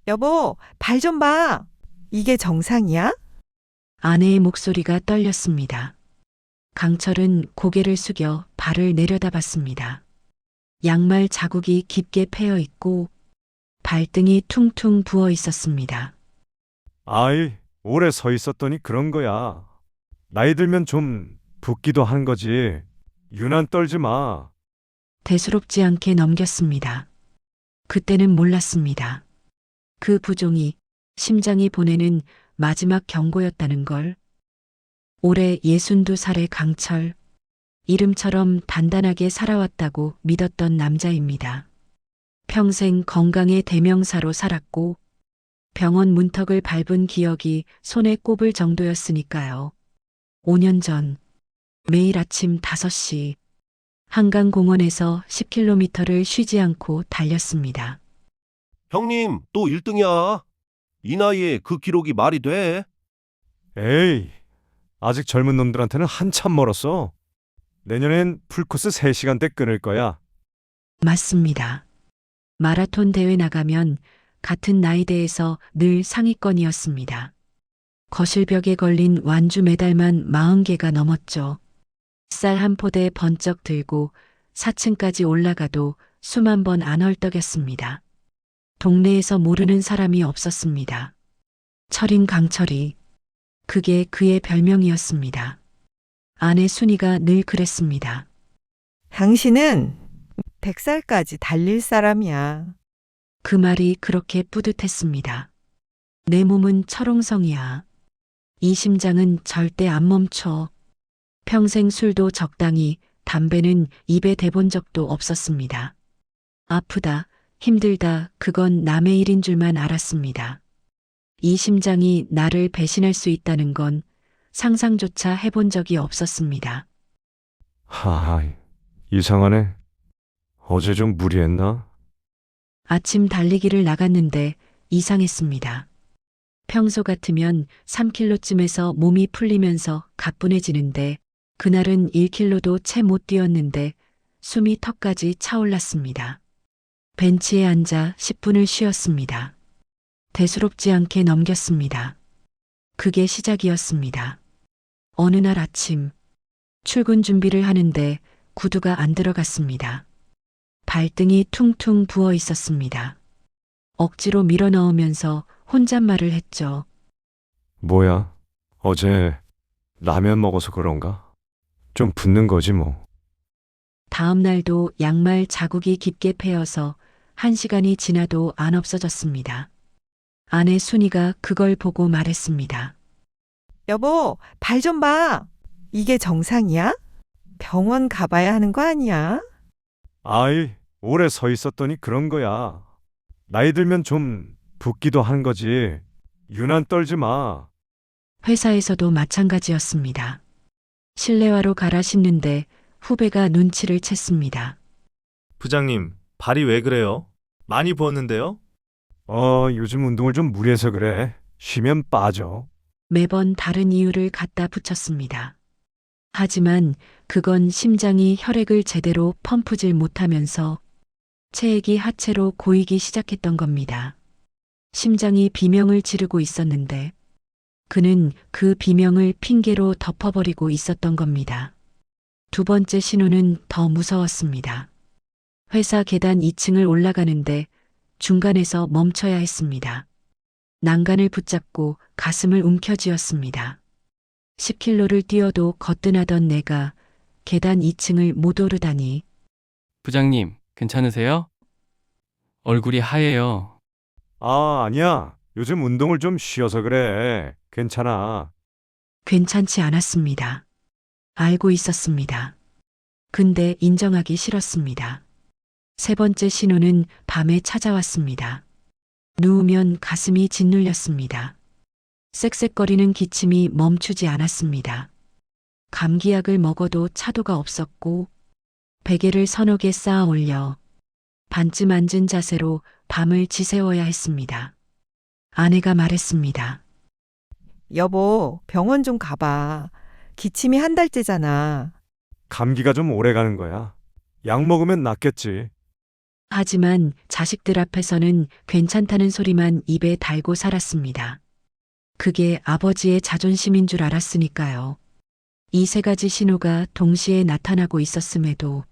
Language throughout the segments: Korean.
여보, 발 좀 봐. 이게 정상이야? 아내의 목소리가 떨렸습니다. 강철은 고개를 숙여 발을 내려다봤습니다. 양말 자국이 깊게 패여 있고 발등이 퉁퉁 부어 있었습니다. 아이, 오래 서 있었더니 그런 거야. 나이 들면 좀 붓기도 한 거지. 유난 떨지 마. 대수롭지 않게 넘겼습니다. 그때는 몰랐습니다. 그 부종이 심장이 보내는 마지막 경고였다는 걸. 올해 62살의 강철, 이름처럼 단단하게 살아왔다고 믿었던 남자입니다. 평생 건강의 대명사로 살았고 병원 문턱을 밟은 기억이 손에 꼽을 정도였으니까요. 5년 전 매일 아침 5시 한강공원에서 10km를 쉬지 않고 달렸습니다. 형님, 또 1등이야. 이 나이에 그 기록이 말이 돼? 에이, 아직 젊은 놈들한테는 한참 멀었어. 내년엔 풀코스 3시간대 끊을 거야. 맞습니다. 마라톤 대회 나가면 같은 나이대에서 늘 상위권이었습니다. 거실벽에 걸린 완주 메달만 40개가 넘었죠. 쌀 한 포대 번쩍 들고 4층까지 올라가도 수만 번 안 헐떡였습니다. 동네에서 모르는 사람이 없었습니다. 철인 강철이, 그게 그의 별명이었습니다. 아내 순이가 늘 그랬습니다. 당신은 100살까지 달릴 사람이야. 그 말이 그렇게 뿌듯했습니다. 내 몸은 철옹성이야. 이 심장은 절대 안 멈춰. 평생 술도 적당히, 담배는 입에 대본 적도 없었습니다. 아프다, 힘들다, 그건 남의 일인 줄만 알았습니다. 이 심장이 나를 배신할 수 있다는 건 상상조차 해본 적이 없었습니다. 하하, 이상하네. 어제 좀 무리했나? 아침 달리기를 나갔는데 이상했습니다. 평소 같으면 3km쯤에서 몸이 풀리면서 가뿐해지는데 그날은 1km도 채 못 뛰었는데 숨이 턱까지 차올랐습니다. 벤치에 앉아 10분을 쉬었습니다. 대수롭지 않게 넘겼습니다. 그게 시작이었습니다. 어느 날 아침 출근 준비를 하는데 구두가 안 들어갔습니다. 발등이 퉁퉁 부어 있었습니다. 억지로 밀어 넣으면서 혼잣말을 했죠. 뭐야? 어제 라면 먹어서 그런가? 좀 붓는 거지 뭐. 다음 날도 양말 자국이 깊게 패여서 1시간이 지나도 안 없어졌습니다. 아내 순이가 그걸 보고 말했습니다. 여보, 발 좀 봐. 이게 정상이야? 병원 가봐야 하는 거 아니야? 아이, 오래 서 있었더니 그런 거야. 나이 들면 좀 붓기도 한 거지. 유난 떨지 마. 회사에서도 마찬가지였습니다. 실내화로 갈아 신는데 후배가 눈치를 챘습니다. 부장님, 발이 왜 그래요? 많이 부었는데요? 요즘 운동을 좀 무리해서 그래. 쉬면 빠져. 매번 다른 이유를 갖다 붙였습니다. 하지만 그건 심장이 혈액을 제대로 펌프질 못하면서 체액이 하체로 고이기 시작했던 겁니다. 심장이 비명을 지르고 있었는데 그는 그 비명을 핑계로 덮어버리고 있었던 겁니다. 두 번째 신호는 더 무서웠습니다. 회사 계단 2층을 올라가는데 중간에서 멈춰야 했습니다. 난간을 붙잡고 가슴을 움켜쥐었습니다. 10km를 뛰어도 거뜬하던 내가 계단 2층을 못 오르다니. 부장님, 괜찮으세요? 얼굴이 하얘요. 아니야. 요즘 운동을 좀 쉬어서 그래. 괜찮아. 괜찮지 않았습니다. 알고 있었습니다. 근데 인정하기 싫었습니다. 세 번째 신호는 밤에 찾아왔습니다. 누우면 가슴이 짓눌렸습니다. 쌕쌕거리는 기침이 멈추지 않았습니다. 감기약을 먹어도 차도가 없었고 베개를 서너 개 쌓아 올려 반쯤 앉은 자세로 밤을 지새워야 했습니다. 아내가 말했습니다. 여보, 병원 좀 가봐. 기침이 한 달째잖아. 감기가 좀 오래 가는 거야. 약 먹으면 낫겠지. 하지만 자식들 앞에서는 괜찮다는 소리만 입에 달고 살았습니다. 그게 아버지의 자존심인 줄 알았으니까요. 이 세 가지 신호가 동시에 나타나고 있었음에도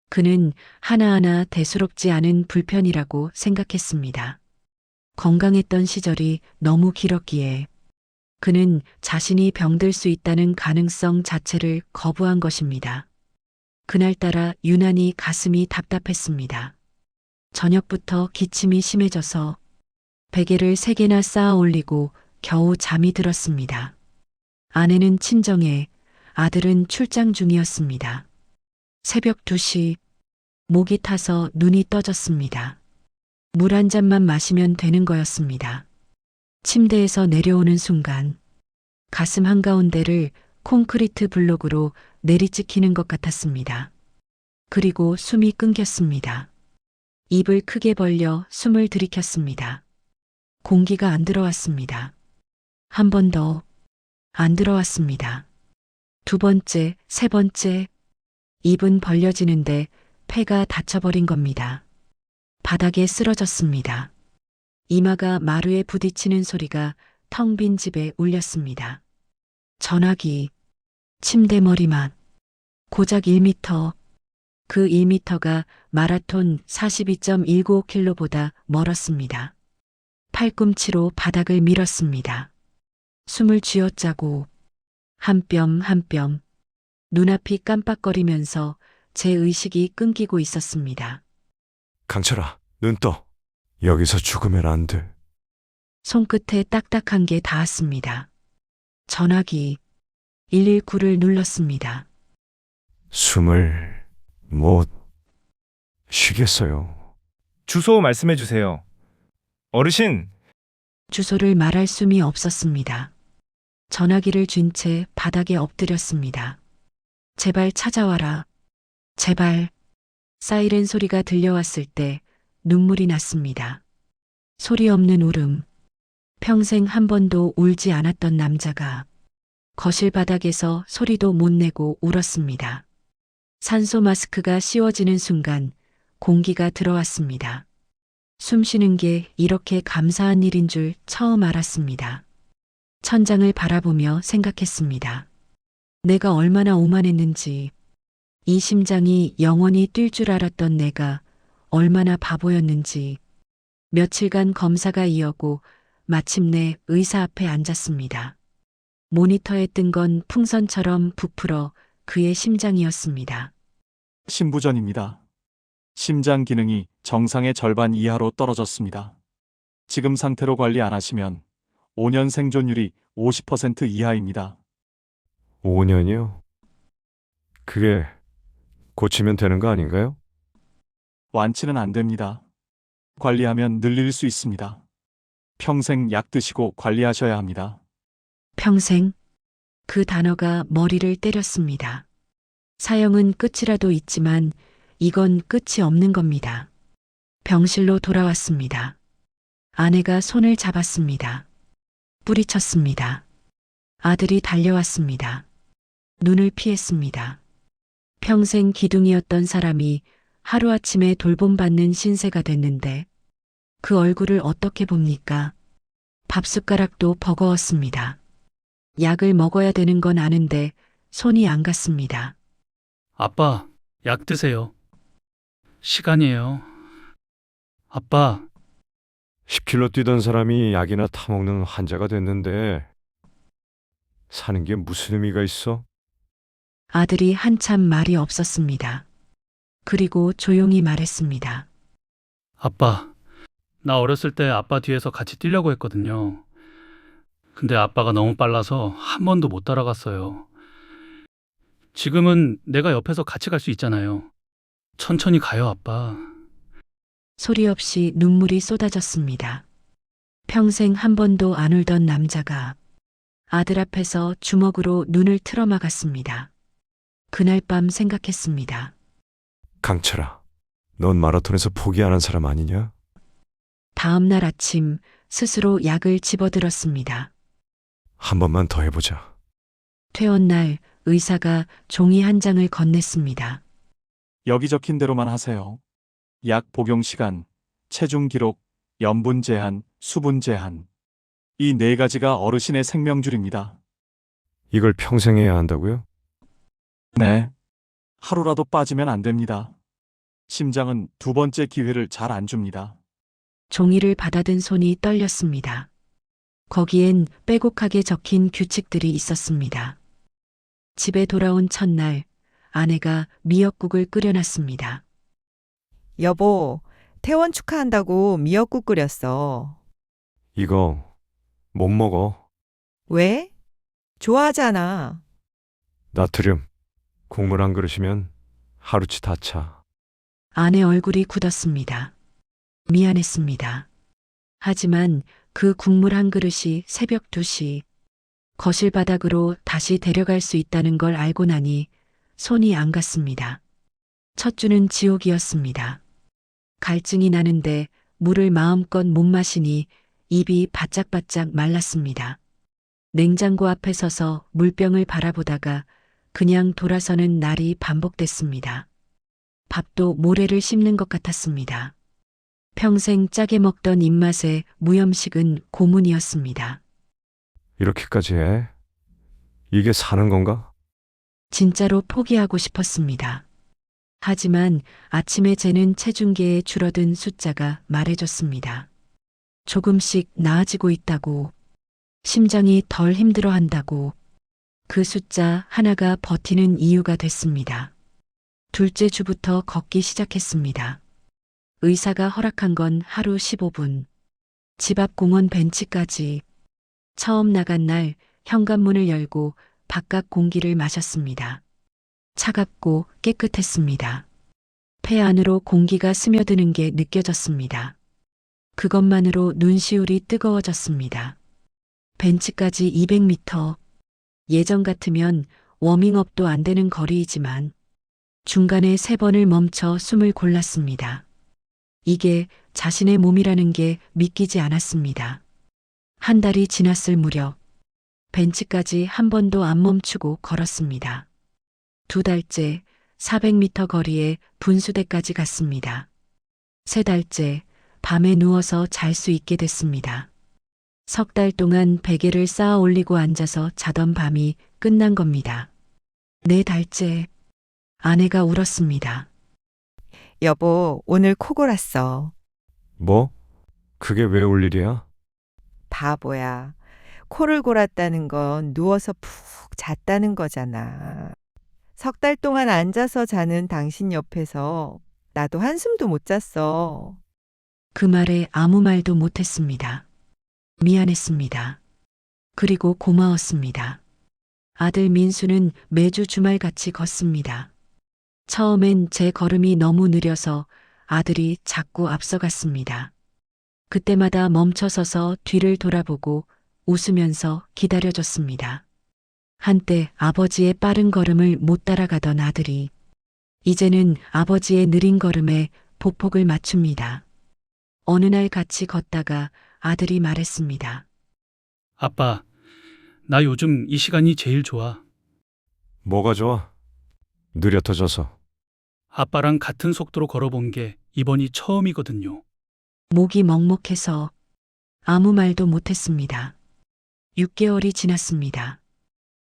그는 하나하나 대수롭지 않은 불편이라고 생각했습니다. 건강했던 시절이 너무 길었기에 그는 자신이 병들 수 있다는 가능성 자체를 거부한 것입니다. 그날따라 유난히 가슴이 답답했습니다. 저녁부터 기침이 심해져서 베개를 3개나 쌓아 올리고 겨우 잠이 들었습니다. 아내는 친정에, 아들은 출장 중이었습니다. 새벽 2시, 목이 타서 눈이 떠졌습니다. 물 한 잔만 마시면 되는 거였습니다. 침대에서 내려오는 순간 가슴 한가운데를 콘크리트 블록으로 내리찍히는 것 같았습니다. 그리고 숨이 끊겼습니다. 입을 크게 벌려 숨을 들이켰습니다. 공기가 안 들어왔습니다. 한 번 더 안 들어왔습니다. 2번째, 3번째, 입은 벌려지는데 폐가 닫혀버린 겁니다. 바닥에 쓰러졌습니다. 이마가 마루에 부딪히는 소리가 텅 빈 집에 울렸습니다. 전화기, 침대 머리맡, 고작 1m, 그 1m가 마라톤 42.195km보다 멀었습니다. 팔꿈치로 바닥을 밀었습니다. 숨을 쥐어짜고 한 뼘 한 뼘 눈앞이 깜빡거리면서 제 의식이 끊기고 있었습니다. 강철아, 눈 떠. 여기서 죽으면 안 돼. 손끝에 딱딱한 게 닿았습니다. 전화기 119를 눌렀습니다. 숨을 못 쉬겠어요. 주소 말씀해 주세요. 어르신, 주소를 말할 숨이 없었습니다. 전화기를 쥔 채 바닥에 엎드렸습니다. 제발 찾아와라. 제발. 사이렌 소리가 들려왔을 때 눈물이 났습니다. 소리 없는 울음. 평생 한 번도 울지 않았던 남자가 거실 바닥에서 소리도 못 내고 울었습니다. 산소 마스크가 씌워지는 순간 공기가 들어왔습니다. 숨 쉬는 게 이렇게 감사한 일인 줄 처음 알았습니다. 천장을 바라보며 생각했습니다. 내가 얼마나 오만했는지, 이 심장이 영원히 뛸 줄 알았던 내가 얼마나 바보였는지. 며칠간 검사가 이어고 마침내 의사 앞에 앉았습니다. 모니터에 뜬 건 풍선처럼 부풀어 그의 심장이었습니다. 심부전입니다. 심장 기능이 정상의 절반 이하로 떨어졌습니다. 지금 상태로 관리 안 하시면 5년 생존율이 50% 이하입니다. 5년이요? 그게 고치면 되는 거 아닌가요? 완치는 안 됩니다. 관리하면 늘릴 수 있습니다. 평생 약 드시고 관리하셔야 합니다. 평생. 그 단어가 머리를 때렸습니다. 사형은 끝이라도 있지만 이건 끝이 없는 겁니다. 병실로 돌아왔습니다. 아내가 손을 잡았습니다. 뿌리쳤습니다. 아들이 달려왔습니다. 눈을 피했습니다. 평생 기둥이었던 사람이 하루아침에 돌봄받는 신세가 됐는데 그 얼굴을 어떻게 봅니까? 밥숟가락도 버거웠습니다. 약을 먹어야 되는 건 아는데 손이 안 갔습니다. 아빠, 약 드세요. 시간이에요. 아빠, 10km 뛰던 사람이 약이나 타먹는 환자가 됐는데 사는 게 무슨 의미가 있어? 아들이 한참 말이 없었습니다. 그리고 조용히 말했습니다. 아빠, 나 어렸을 때 아빠 뒤에서 같이 뛰려고 했거든요. 근데 아빠가 너무 빨라서 한 번도 못 따라갔어요. 지금은 내가 옆에서 같이 갈 수 있잖아요. 천천히 가요, 아빠. 소리 없이 눈물이 쏟아졌습니다. 평생 한 번도 안 울던 남자가 아들 앞에서 주먹으로 눈을 틀어막았습니다. 그날 밤 생각했습니다. 강철아, 넌 마라톤에서 포기 안 한 사람 아니냐? 다음 날 아침 스스로 약을 집어들었습니다. 한 번만 더 해보자. 퇴원 날 의사가 종이 한 장을 건넸습니다. 여기 적힌 대로만 하세요. 약 복용 시간, 체중 기록, 염분 제한, 수분 제한. 이 네 가지가 어르신의 생명줄입니다. 이걸 평생 해야 한다고요? 네. 하루라도 빠지면 안 됩니다. 심장은 두 번째 기회를 잘 안 줍니다. 종이를 받아든 손이 떨렸습니다. 거기엔 빼곡하게 적힌 규칙들이 있었습니다. 집에 돌아온 첫날, 아내가 미역국을 끓여놨습니다. 여보, 퇴원 축하한다고 미역국 끓였어. 이거 못 먹어. 왜? 좋아하잖아. 나트륨. 국물 한 그릇이면 하루치 다 차. 아내 얼굴이 굳었습니다. 미안했습니다. 하지만 그 국물 한 그릇이 새벽 2시 거실 바닥으로 다시 데려갈 수 있다는 걸 알고 나니 손이 안 갔습니다. 첫 주는 지옥이었습니다. 갈증이 나는데 물을 마음껏 못 마시니 입이 바짝바짝 말랐습니다. 냉장고 앞에 서서 물병을 바라보다가 그냥 돌아서는 날이 반복됐습니다. 밥도 모래를 씹는 것 같았습니다. 평생 짜게 먹던 입맛에 무염식은 고문이었습니다. 이렇게까지 해? 이게 사는 건가? 진짜로 포기하고 싶었습니다. 하지만 아침에 재는 체중계에 줄어든 숫자가 말해줬습니다. 조금씩 나아지고 있다고, 심장이 덜 힘들어한다고, 그 숫자 하나가 버티는 이유가 됐습니다. 둘째 주부터 걷기 시작했습니다. 의사가 허락한 건 하루 15분. 집 앞 공원 벤치까지. 처음 나간 날 현관문을 열고 바깥 공기를 마셨습니다. 차갑고 깨끗했습니다. 폐 안으로 공기가 스며드는 게 느껴졌습니다. 그것만으로 눈시울이 뜨거워졌습니다. 벤치까지 200m. 예전 같으면 워밍업도 안 되는 거리이지만 중간에 3번을 멈춰 숨을 골랐습니다. 이게 자신의 몸이라는 게 믿기지 않았습니다. 한 달이 지났을 무렵 벤치까지 한 번도 안 멈추고 걸었습니다. 2달째 400m 거리에 분수대까지 갔습니다. 3달째 밤에 누워서 잘 수 있게 됐습니다. 3달 동안 베개를 쌓아 올리고 앉아서 자던 밤이 끝난 겁니다. 4달째 아내가 울었습니다. 여보, 오늘 코 골았어. 뭐? 그게 왜 올 일이야? 바보야. 코를 골았다는 건 누워서 푹 잤다는 거잖아. 3달 동안 앉아서 자는 당신 옆에서 나도 한숨도 못 잤어. 그 말에 아무 말도 못했습니다. 미안했습니다. 그리고 고마웠습니다. 아들 민수는 매주 주말같이 걷습니다. 처음엔 제 걸음이 너무 느려서 아들이 자꾸 앞서갔습니다. 그때마다 멈춰서서 뒤를 돌아보고 웃으면서 기다려줬습니다. 한때 아버지의 빠른 걸음을 못 따라가던 아들이 이제는 아버지의 느린 걸음에 보폭을 맞춥니다. 어느 날 같이 걷다가 아들이 말했습니다. 아빠, 나 요즘 이 시간이 제일 좋아. 뭐가 좋아? 느려 터져서. 아빠랑 같은 속도로 걸어본 게 이번이 처음이거든요. 목이 먹먹해서 아무 말도 못했습니다. 6개월이 지났습니다.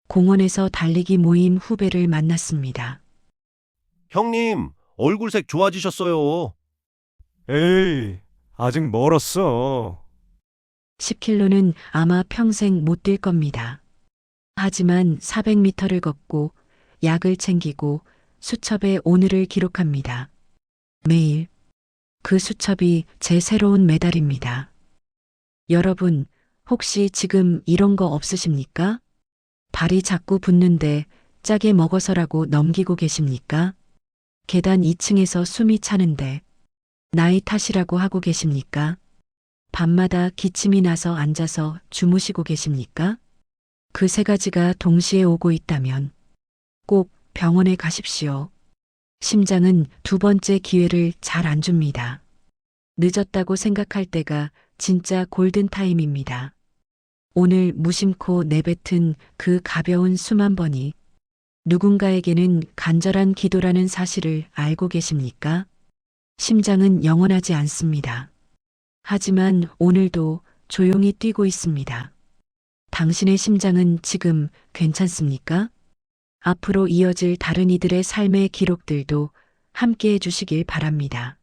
공원에서 달리기 모임 후배를 만났습니다. 형님, 얼굴색 좋아지셨어요. 에이, 아직 멀었어. 10km는 아마 평생 못 뛸 겁니다. 하지만 400m를 걷고 약을 챙기고 수첩에 오늘을 기록합니다. 매일 그 수첩이 제 새로운 메달입니다. 여러분, 혹시 지금 이런 거 없으십니까? 발이 자꾸 붓는데 짜게 먹어서라고 넘기고 계십니까? 계단 2층에서 숨이 차는데 나이 탓이라고 하고 계십니까? 밤마다 기침이 나서 앉아서 주무시고 계십니까? 그 3가지가 동시에 오고 있다면 꼭 병원에 가십시오. 심장은 2번째 기회를 잘 안 줍니다. 늦었다고 생각할 때가 진짜 골든타임입니다. 오늘 무심코 내뱉은 그 가벼운 숨 한 번이 누군가에게는 간절한 기도라는 사실을 알고 계십니까? 심장은 영원하지 않습니다. 하지만 오늘도 조용히 뛰고 있습니다. 당신의 심장은 지금 괜찮습니까? 앞으로 이어질 다른 이들의 삶의 기록들도 함께 해주시길 바랍니다.